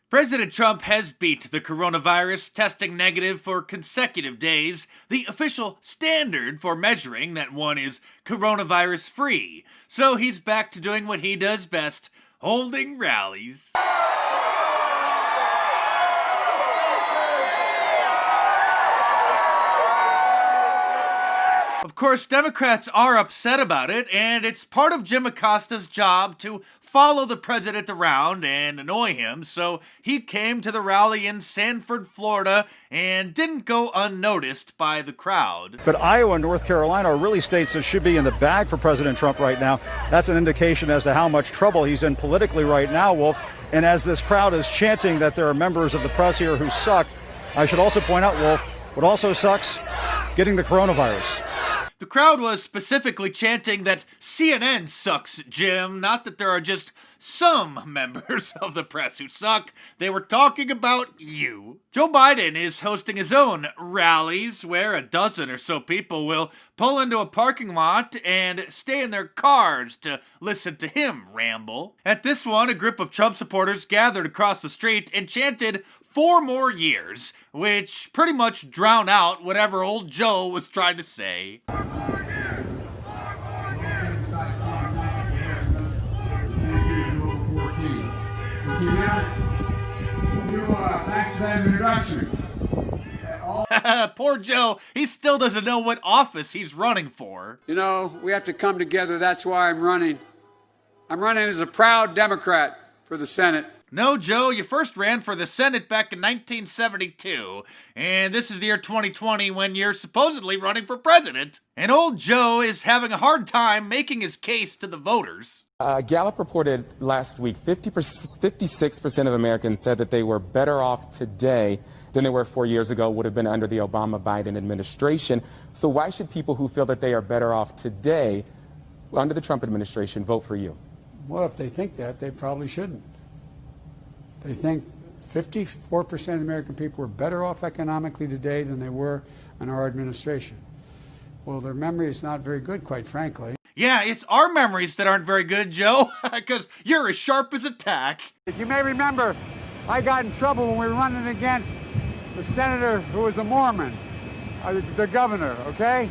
President Trump has beat the coronavirus, testing negative for consecutive days, the official standard for measuring that one is coronavirus-free. So he's back to doing what he does best, holding rallies. Of course, Democrats are upset about it, and it's part of Jim Acosta's job to follow the president around and annoy him, so he came to the rally in Sanford, Florida, and didn't go unnoticed by the crowd. But Iowa and North Carolina are really states that should be in the bag for President Trump right now. That's an indication as to how much trouble he's in politically right now, Wolf. And as this crowd is chanting that there are members of the press here who suck, I should also point out, Wolf, what also sucks, getting the coronavirus. The crowd was specifically chanting that CNN sucks, Jim, not that there are just some members of the press who suck. They were talking about you. Joe Biden is hosting his own rallies where a dozen or so people will pull into a parking lot and stay in their cars to listen to him ramble. At this one, a group of Trump supporters gathered across the street and chanted 4 more years, which pretty much drowned out whatever old Joe was trying to say. Thanks for that introduction. Poor Joe, he still doesn't know what office he's running for. You know, we have to come together. That's why I'm running. I'm running as a proud Democrat for the Senate. No, Joe, you first ran for the Senate back in 1972, and this is the year 2020 when you're supposedly running for president. And old Joe is having a hard time making his case to the voters. Gallup reported last week 56% of Americans said that they were better off today than they were 4 years ago, would have been under the Obama-Biden administration. So why should people who feel that they are better off today under the Trump administration vote for you? Well, if they think that, they probably shouldn't. They think 54% of American people are better off economically today than they were in our administration. Well, their memory is not very good, quite frankly. Yeah, it's our memories that aren't very good, Joe, because you're as sharp as a tack. You may remember I got in trouble when we were running against the senator who was a Mormon, the governor, okay?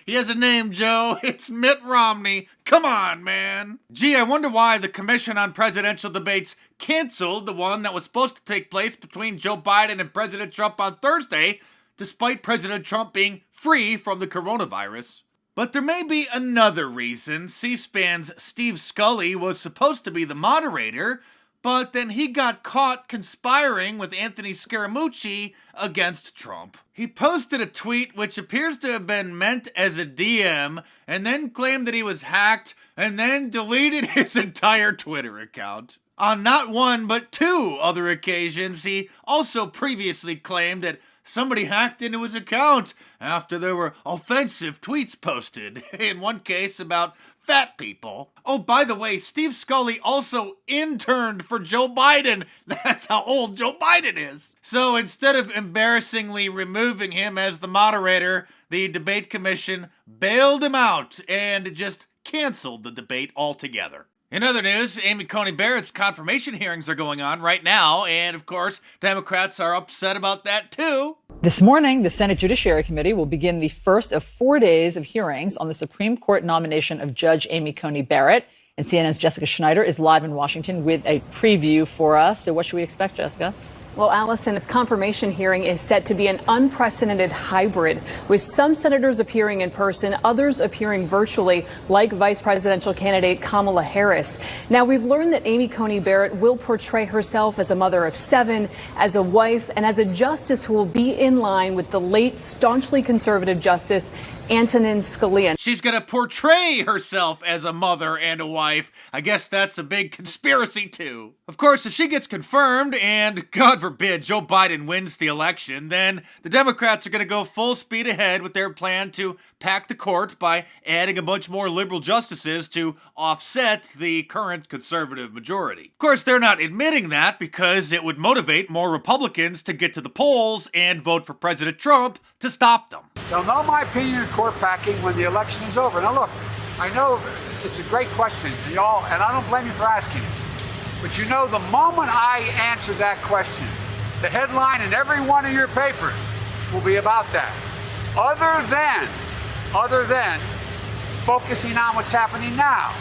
He has a name, Joe. It's Mitt Romney. Come on, man. Gee, I wonder why the Commission on Presidential Debates canceled the one that was supposed to take place between Joe Biden and President Trump on Thursday, despite President Trump being free from the coronavirus. But there may be another reason. C-SPAN's Steve Scully was supposed to be the moderator, but then he got caught conspiring with Anthony Scaramucci against Trump. He posted a tweet which appears to have been meant as a DM, and then claimed that he was hacked, and then deleted his entire Twitter account. On not one, but 2 other occasions, he also previously claimed that somebody hacked into his account after there were offensive tweets posted, in one case about fat people. Oh, by the way, Steve Scully also interned for Joe Biden. That's how old Joe Biden is. So instead of embarrassingly removing him as the moderator, the debate commission bailed him out and just canceled the debate altogether. In other news, Amy Coney Barrett's confirmation hearings are going on right now, and of course, Democrats are upset about that too. This morning, the Senate Judiciary Committee will begin the first of 4 days of hearings on the Supreme Court nomination of Judge Amy Coney Barrett. And CNN's Jessica Schneider is live in Washington with a preview for us. So what should we expect, Jessica? Well, Allison, its confirmation hearing is set to be an unprecedented hybrid, with some senators appearing in person, others appearing virtually, like Vice Presidential candidate Kamala Harris. Now, we've learned that Amy Coney Barrett will portray herself as a mother of 7, as a wife, and as a justice who will be in line with the late staunchly conservative Justice Antonin Scalia. She's gonna portray herself as a mother and a wife. I guess that's a big conspiracy too. Of course, if she gets confirmed and, God forbid, Joe Biden wins the election, then the Democrats are gonna go full speed ahead with their plan to pack the court by adding a bunch more liberal justices to offset the current conservative majority. Of course, they're not admitting that because it would motivate more Republicans to get to the polls and vote for President Trump to stop them. They'll know my opinion of court packing when the election is over. Now look, I know it's a great question, y'all, and I don't blame you for asking it. But you know, the moment I answer that question, the headline in every one of your papers will be about that. Other than focusing on what's happening now.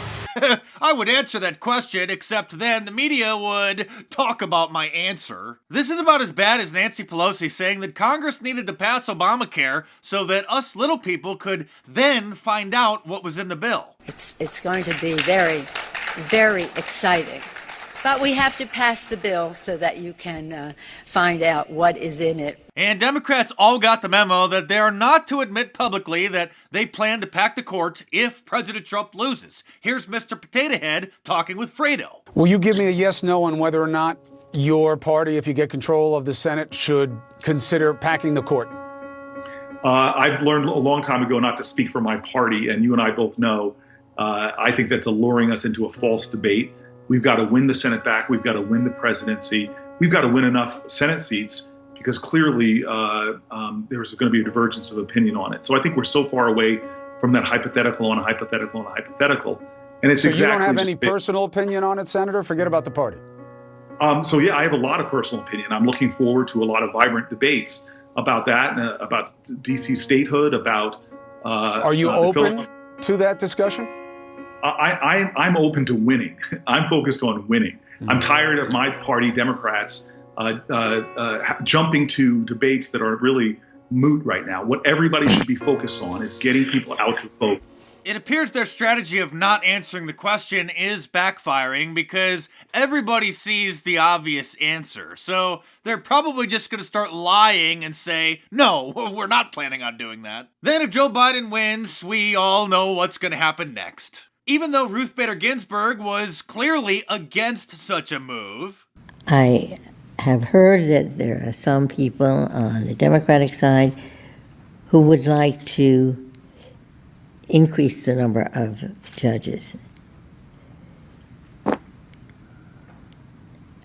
I would answer that question, except then the media would talk about my answer. This is about as bad as Nancy Pelosi saying that Congress needed to pass Obamacare so that us little people could then find out what was in the bill. It's going to be very, very exciting. But we have to pass the bill so that you can find out what is in it. And Democrats all got the memo that they are not to admit publicly that they plan to pack the court if President Trump loses. Here's Mr. Potato Head talking with Fredo. Will you give me a yes/no on whether or not your party, if you get control of the Senate, should consider packing the court? I've learned a long time ago not to speak for my party, and you and I both know I think that's alluring us into a false debate. We've got to win the Senate back. We've got to win the presidency. We've got to win enough Senate seats because clearly there's going to be a divergence of opinion on it. So I think we're so far away from that hypothetical on a hypothetical on a hypothetical. And it's so exactly. You don't have any personal opinion on it, Senator? Forget about the party. So yeah, I have a lot of personal opinion. I'm looking forward to a lot of vibrant debates about that, about D.C. statehood, about. Are you open to that discussion? I'm open to winning. I'm focused on winning. I'm tired of my party, Democrats, jumping to debates that are really moot right now. What everybody should be focused on is getting people out to vote. It appears their strategy of not answering the question is backfiring because everybody sees the obvious answer. So they're probably just going to start lying and say, no, we're not planning on doing that. Then if Joe Biden wins, we all know what's going to happen next. Even though Ruth Bader Ginsburg was clearly against such a move. I have heard that there are some people on the Democratic side who would like to increase the number of judges.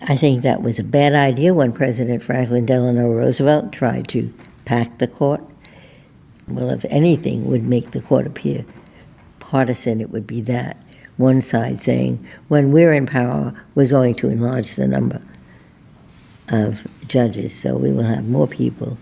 I think that was a bad idea when President Franklin Delano Roosevelt tried to pack the court. Well, if anything would make the court appear partisan, it would be that. One side saying, when we're in power, we're going to enlarge the number of judges, so we will have more people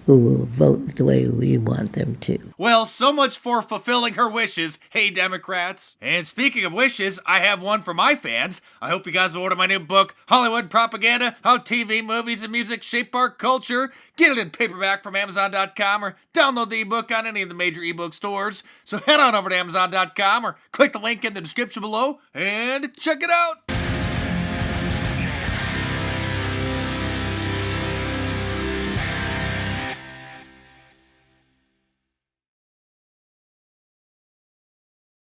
who will vote the way we want them to. Well, so much for fulfilling her wishes, hey Democrats. And speaking of wishes, I have one for my fans. I hope you guys will order my new book, Hollywood Propaganda, How TV, Movies, and Music Shape Our Culture. Get it in paperback from Amazon.com or download the ebook on any of the major ebook stores. So head on over to Amazon.com or click the link in the description below and check it out.